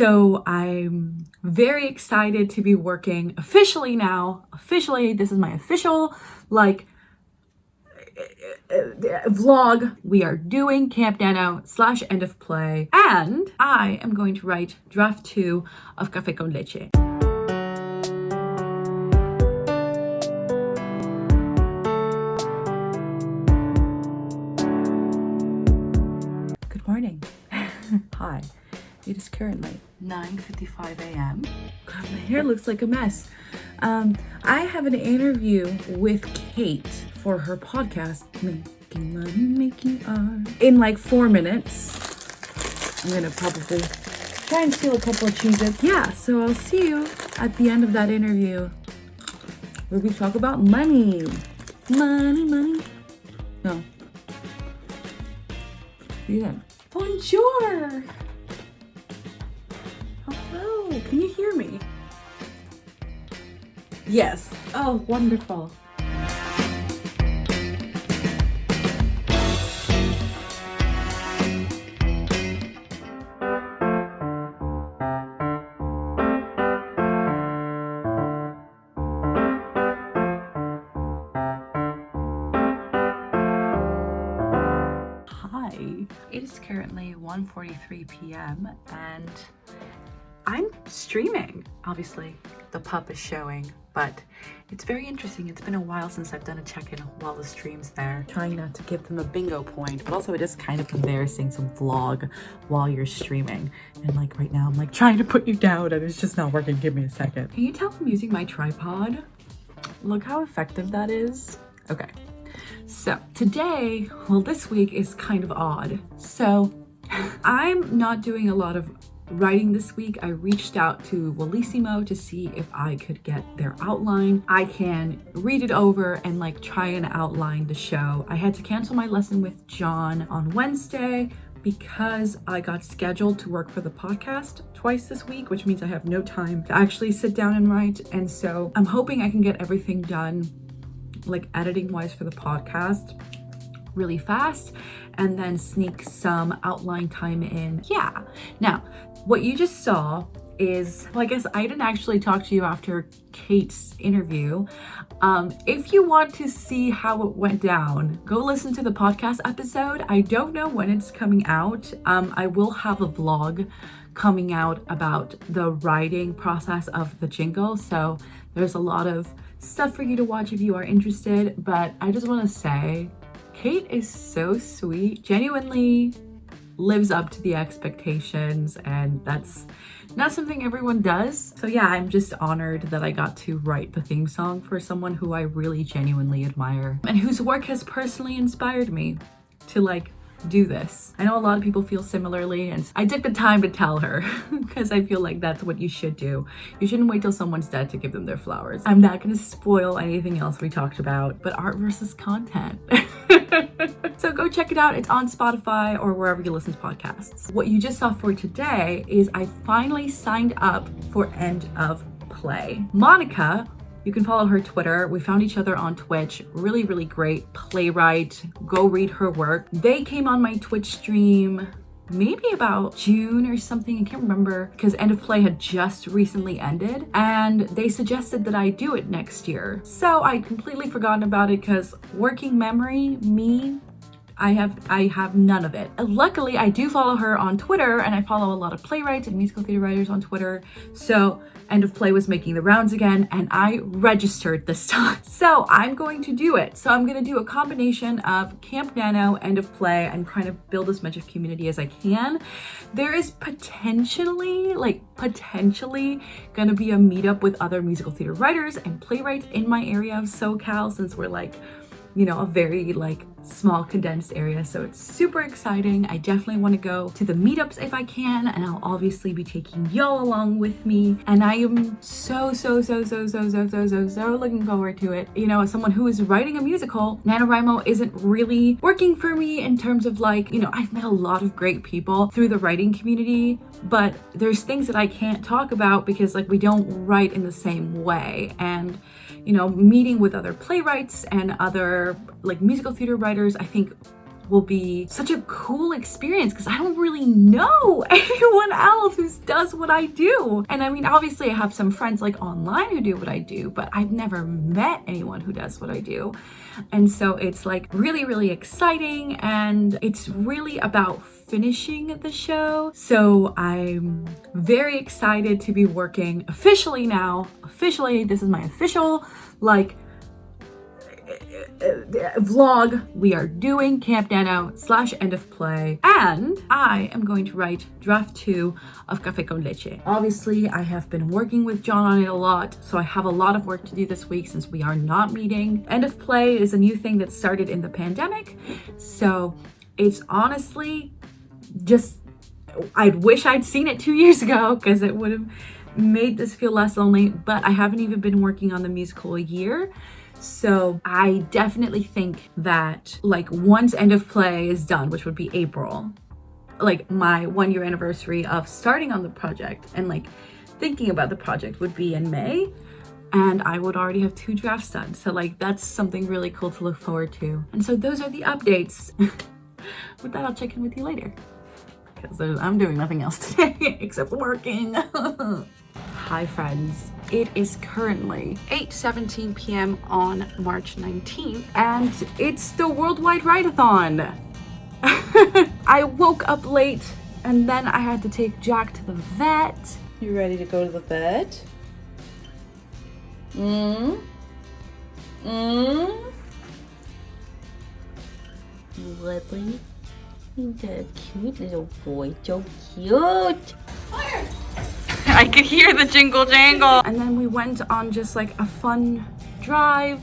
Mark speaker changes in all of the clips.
Speaker 1: So I'm very excited to be working officially now. Officially, this is my official vlog. We are doing Camp Nano / End of Play, and I am going to write draft 2 of Café con Leche. Good morning. Hi. It is currently 9:55 a.m. God, my hair looks like a mess. I have an interview with Kate for her podcast, Making Money, Making Art, in like 4 minutes. I'm gonna probably try and steal a couple of cheeses. Yeah, so I'll see you at the end of that interview where we talk about money. Money. No. Yeah. Bonjour! Hello, can you hear me? Yes. Oh, wonderful. It is currently 1:43 p.m. and I'm streaming. Obviously, the pup is showing, but it's very interesting. It's been a while since I've done a check-in while the stream's there. Trying not to give them a bingo point, but also it is kind of embarrassing to vlog while you're streaming. And like right now, I'm like trying to put you down and it's just not working. Give me a second. Can you tell I'm using my tripod? Look how effective that is. Okay. So today, well, this week is kind of odd. So I'm not doing a lot of writing this week. I reached out to Wellissimo to see if I could get their outline. I can read it over and like try and outline the show. I had to cancel my lesson with John on Wednesday because I got scheduled to work for the podcast twice this week, which means I have no time to actually sit down and write. And so I'm hoping I can get everything done like editing wise for the podcast really fast and then sneak some outline time in. Yeah. Now, what you just saw is, well, I guess I didn't actually talk to you after Kate's interview. If you want to see how it went down, go listen to the podcast episode. I don't know when it's coming out. I will have a vlog coming out about the writing process of the jingle. So there's a lot of stuff for you to watch if you are interested, but I just want to say Kate is so sweet, genuinely lives up to the expectations, and that's not something everyone does. So yeah, I'm just honored that I got to write the theme song for someone who I really genuinely admire and whose work has personally inspired me to like do this. I know a lot of people feel similarly, and I took the time to tell her because I feel like that's what you should do. You shouldn't wait till someone's dead to give them their flowers. I'm not going to spoil anything else we talked about, but art versus content. So go check it out. It's on Spotify or wherever you listen to podcasts. What you just saw for today is I finally signed up for End of Play. Monica, you can follow her Twitter. We found each other on Twitch. Really, really great playwright. Go read her work. They came on my Twitch stream maybe about June or something. I can't remember because End of Play had just recently ended and they suggested that I do it next year. So I'd completely forgotten about it because working memory, I have none of it. Luckily, I do follow her on Twitter and I follow a lot of playwrights and musical theater writers on Twitter. So End of Play was making the rounds again and I registered this time. So I'm going to do it. So I'm going to do a combination of Camp Nano, End of Play, and kind of build as much of community as I can. There is potentially going to be a meetup with other musical theater writers and playwrights in my area of SoCal, since we're like, you know, a very like small condensed area. So it's super exciting. I definitely want to go to the meetups if I can, and I'll obviously be taking y'all along with me. And I am so looking forward to it. You know, as someone who is writing a musical, NaNoWriMo isn't really working for me in terms of like, you know, I've met a lot of great people through the writing community, but there's things that I can't talk about because like we don't write in the same way. And you know, meeting with other playwrights and other like musical theater writers, I think will be such a cool experience because I don't really know anyone else who does what I do. And I mean, obviously I have some friends like online who do what I do, but I've never met anyone who does what I do. And so it's like really, really exciting, and it's really about finishing the show. So I'm very excited to be working officially now. Officially, this is my official like vlog. We are doing Camp Nano / end of play, and I am going to write draft 2 of Café con Leche. Obviously, I have been working with John on it a lot, so I have a lot of work to do this week since we are not meeting. End of play is a new thing that started in the pandemic, so it's honestly just, I wish I'd seen it 2 years ago because it would have made this feel less lonely, but I haven't even been working on the musical a year. So I definitely think that like once end of play is done, which would be April, like my 1 year anniversary of starting on the project and like thinking about the project would be in May, and I would already have 2 drafts done. So like that's something really cool to look forward to. And so those are the updates. With that, I'll check in with you later because I'm doing nothing else today except working. Hi friends, it is currently 8:17 p.m. on March 19th, and it's the Worldwide Write-a-thon. I woke up late and then I had to take Jack to the vet. You ready to go to the vet?
Speaker 2: Lily, you're a cute little boy, so cute.
Speaker 1: I could hear the jingle jangle. And then we went on just like a fun drive.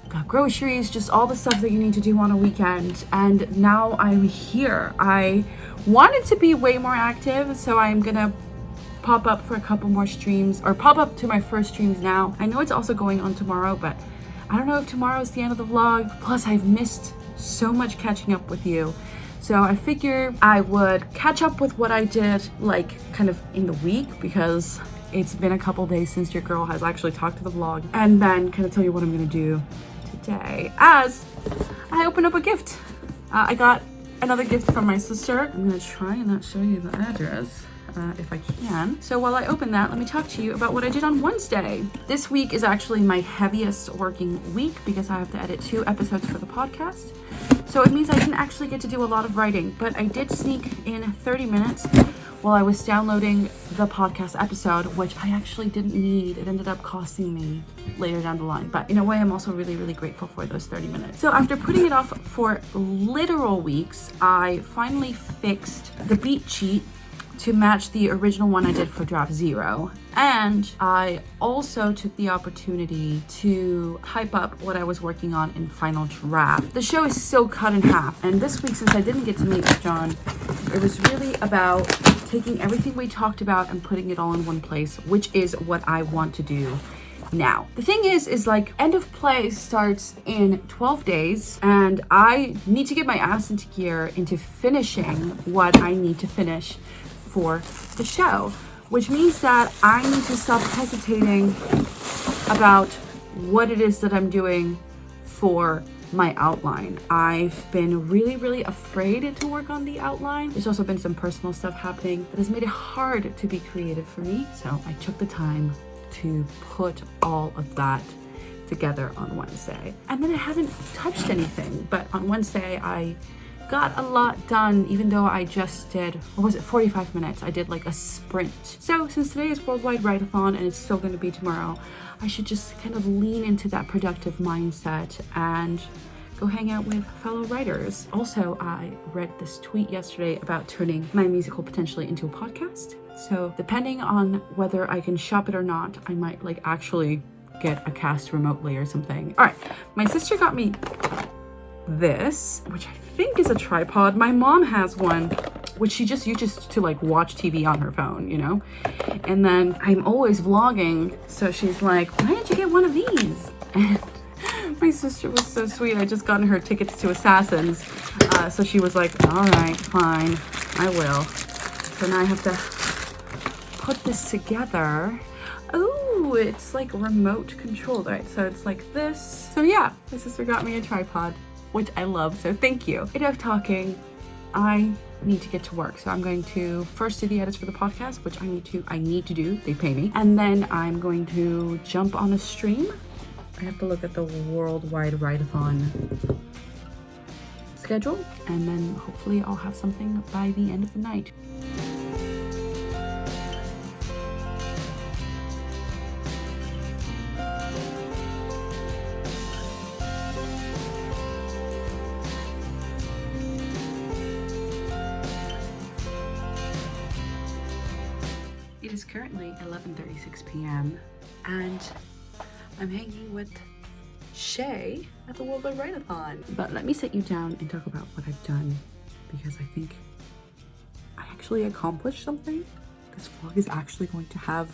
Speaker 1: Got groceries, just all the stuff that you need to do on a weekend. And now I'm here. I wanted to be way more active, so I'm gonna pop up for a couple more streams, or pop up to my first streams now. I know it's also going on tomorrow, but I don't know if tomorrow is the end of the vlog. Plus I've missed so much catching up with you. So I figure I would catch up with what I did like kind of in the week, because it's been a couple days since your girl has actually talked to the vlog, and then kind of tell you what I'm gonna do today as I open up a gift. I got another gift from my sister. I'm gonna try and not show you the address if I can. So while I open that, let me talk to you about what I did on Wednesday. This week is actually my heaviest working week because I have to edit 2 episodes for the podcast. So it means I didn't actually get to do a lot of writing, but I did sneak in 30 minutes while I was downloading the podcast episode, which I actually didn't need. It ended up costing me later down the line. But in a way, I'm also really, really grateful for those 30 minutes. So after putting it off for literal weeks, I finally fixed the beat sheet to match the original one I did for draft 0. And I also took the opportunity to hype up what I was working on in final draft. The show is so cut in half, and this week, since I didn't get to meet with John, it was really about taking everything we talked about and putting it all in one place, which is what I want to do now. The thing is like end of play starts in 12 days, and I need to get my ass into gear into finishing what I need to finish for the show, which means that I need to stop hesitating about what it is that I'm doing for my outline. I've been really, really afraid to work on the outline. There's also been some personal stuff happening that has made it hard to be creative for me. So I took the time to put all of that together on Wednesday. And then I haven't touched anything, but on Wednesday I got a lot done, even though I just did, what was it, 45 minutes. I did like a sprint. So since today is Worldwide Write-a-thon and it's still going to be tomorrow, I should just kind of lean into that productive mindset and go hang out with fellow writers. Also, I read this tweet yesterday about turning my musical potentially into a podcast. So depending on whether I can shop it or not, I might like actually get a cast remotely or something. All right, my sister got me this, which I think is a tripod. My mom has one, which she just uses to like watch TV on her phone, you know? And then I'm always vlogging, so she's like, why didn't you get one of these? And my sister was so sweet. I just gotten her tickets to Assassins, so she was like, all right, fine, I will. So now I have to put this together. Oh, it's like remote controlled, right? So it's like this. So yeah, my sister got me a tripod, which I love, so thank you. Enough talking. I need to get to work, so I'm going to first do the edits for the podcast, which I need to do. They pay me, and then I'm going to jump on a stream. I have to look at the worldwide write-a-thon schedule, and then hopefully I'll have something by the end of the night. It is currently 11:36 p.m. and I'm hanging with Shay at the Worldwide Write-a-thon. But let me sit you down and talk about what I've done, because I think I actually accomplished something. This vlog is actually going to have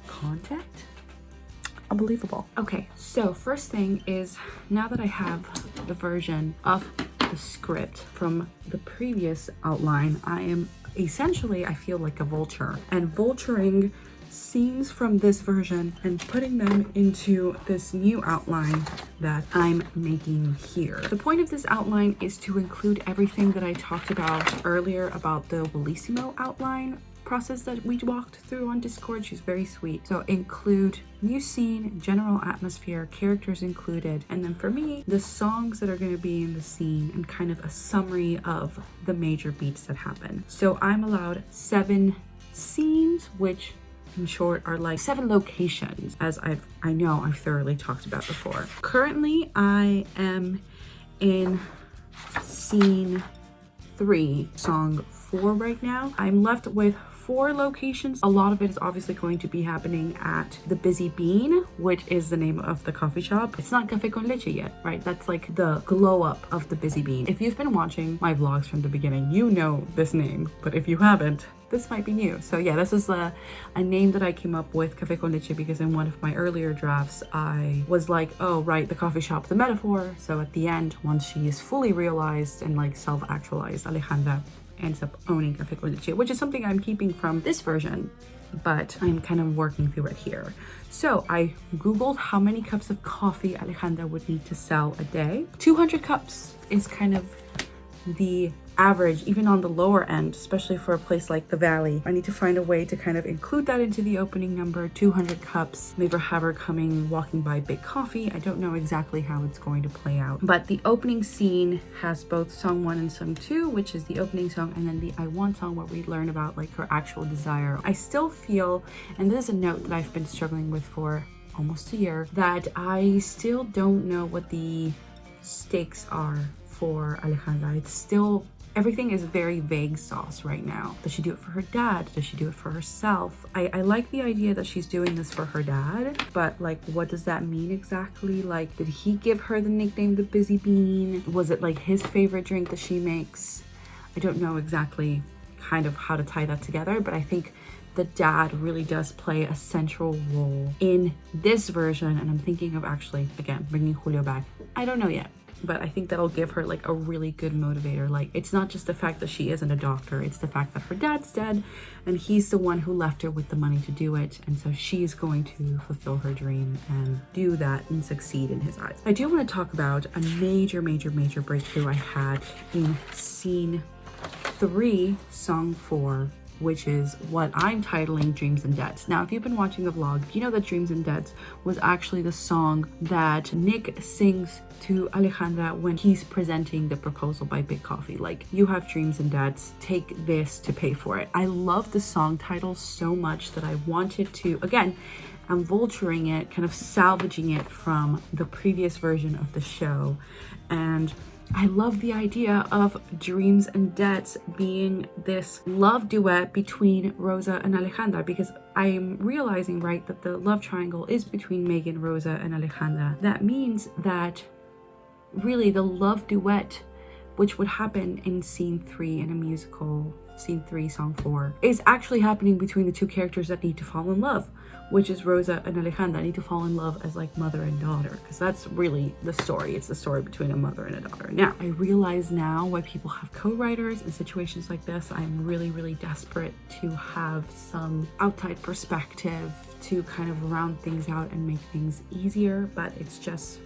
Speaker 1: content. Unbelievable. Okay, so first thing is, now that I have the version of the script from the previous outline, I am essentially, I feel like a vulture, and vulturing scenes from this version and putting them into this new outline that I'm making here. The point of this outline is to include everything that I talked about earlier about the Bellissimo outline process that we walked through on Discord. She's very sweet. So include new scene, general atmosphere, characters included, and then for me, the songs that are going to be in the scene and kind of a summary of the major beats that happen. So I'm allowed 7 scenes, which in short are like 7 locations, as I know I've thoroughly talked about before. Currently, I am in scene 3, song 4 right now. I'm left with 4 locations. A lot of it is obviously going to be happening at the Busy Bean, which is the name of the coffee shop. It's not Café con Leche yet, right? That's like the glow up of the Busy Bean. If you've been watching my vlogs from the beginning, you know this name, but if you haven't, this might be new. So yeah, this is a name that I came up with, Café con Leche, because in one of my earlier drafts, I was like, oh, right, the coffee shop, the metaphor. So at the end, once she is fully realized and like self-actualized, Alejandra ends up owning Café con Leche, which is something I'm keeping from this version, but I'm kind of working through it here. So I Googled how many cups of coffee Alejandra would need to sell a day. 200 cups is kind of the average, even on the lower end, especially for a place like the Valley. I need to find a way to kind of include that into the opening number, 200 cups, maybe have her coming, walking by Big Coffee. I don't know exactly how it's going to play out. But the opening scene has both song 1 and song 2, which is the opening song, and then the I Want song, where we learn about like her actual desire. I still feel, and this is a note that I've been struggling with for almost a year, that I still don't know what the stakes are for Alejandra. It's still, everything is very vague sauce right now. Does she do it for her dad? Does she do it for herself? I like the idea that she's doing this for her dad, but like, what does that mean exactly? Like, did he give her the nickname the Busy Bean? Was it like his favorite drink that she makes? I don't know exactly kind of how to tie that together, but I think the dad really does play a central role in this version, and I'm thinking of actually, again, bringing Julio back. I don't know yet, but I think that'll give her like a really good motivator. Like, it's not just the fact that she isn't a doctor, it's the fact that her dad's dead and he's the one who left her with the money to do it, and so she's going to fulfill her dream and do that and succeed in his eyes. I do want to talk about a major breakthrough I had in scene 3, song 4, which is what I'm titling Dreams and Debts. Now, if you've been watching the vlog, you know that Dreams and Debts was actually the song that Nick sings to Alejandra when he's presenting the proposal by Big Coffee. Like, you have dreams and debts, take this to pay for it. I love the song title so much that I wanted to, again, I'm vulturing it, kind of salvaging it from the previous version of the show. And I love the idea of Dreams and Debts being this love duet between Rosa and Alejandra, because I'm realizing, right, that the love triangle is between Megan, Rosa, and Alejandra. That means that really the love duet which would happen in scene 3 in a musical, scene 3, song 4, is actually happening between the two characters that need to fall in love, which is Rosa and Alejandra need to fall in love as like mother and daughter, because that's really the story. It's the story between a mother and a daughter. Now, I realize now why people have co-writers in situations like this. I'm really, really desperate to have some outside perspective to kind of round things out and make things easier, but it's just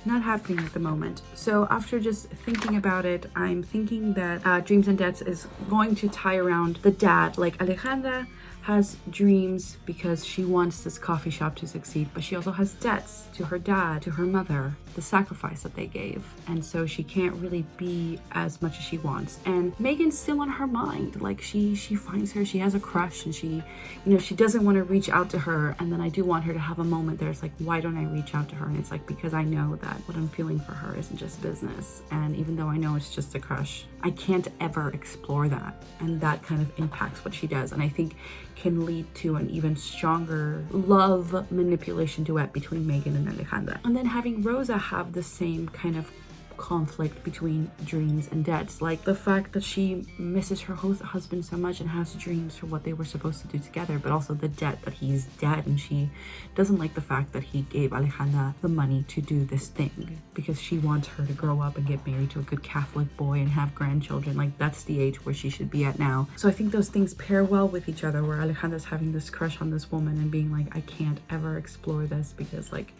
Speaker 1: not happening at the moment. So after just thinking about it, I'm thinking that Dreams and Debts is going to tie around the dad. Like Alejandra has dreams because she wants this coffee shop to succeed, but she also has debts to her dad, to her mother, the sacrifice that they gave, and so she can't really be as much as she wants. And Megan's still on her mind. Like she finds her, she has a crush, and she, you know, she doesn't want to reach out to her. And then I do want her to have a moment there. It's like, why don't I reach out to her? And it's like, because I know that what I'm feeling for her isn't just business, and even though I know it's just a crush, I can't ever explore that, and that kind of impacts what she does, and I think can lead to an even stronger love manipulation duet between Megan and Alejandra. And then having Rosa have the same kind of conflict between dreams and debts, like the fact that she misses her husband so much and has dreams for what they were supposed to do together, but also the debt that he's dead, and she doesn't like the fact that he gave Alejandra the money to do this thing because she wants her to grow up and get married to a good Catholic boy and have grandchildren. Like that's the age where she should be at now. So I think those things pair well with each other, where Alejandra's having this crush on this woman and being like, I can't ever explore this because like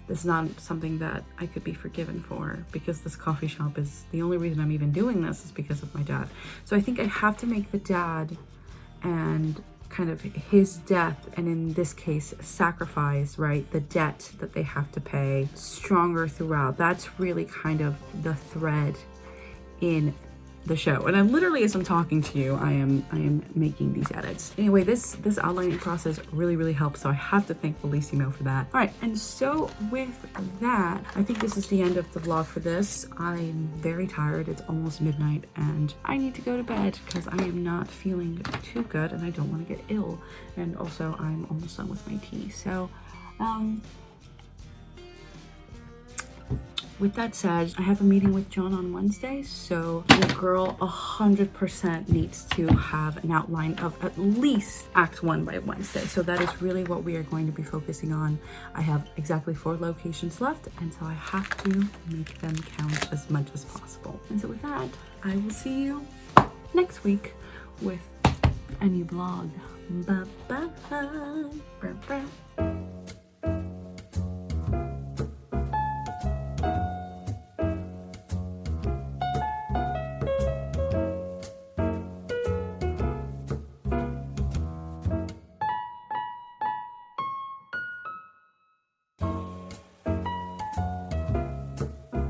Speaker 1: this is not something that I could be forgiven for, because this coffee shop is the only reason I'm even doing this is because of my dad. So I think I have to make the dad and kind of his death, and in this case sacrifice, right, the debt that they have to pay, stronger throughout. That's really kind of the thread in the show. And I'm literally, as I'm talking to you, I am making these edits. Anyway, this outlining process really helps, so I have to thank Bellissimo for that. All right, and so with that, I think this is the end of the vlog for this. I'm very tired. It's almost midnight and I need to go to bed because I am not feeling too good and I don't want to get ill. And also I'm almost done with my tea. So with that said, I have a meeting with John on Wednesday, so the girl 100% needs to have an outline of at least Act 1 by Wednesday. So that is really what we are going to be focusing on. I have exactly 4 locations left, and so I have to make them count as much as possible. And so with that, I will see you next week with a new vlog. Bye-bye.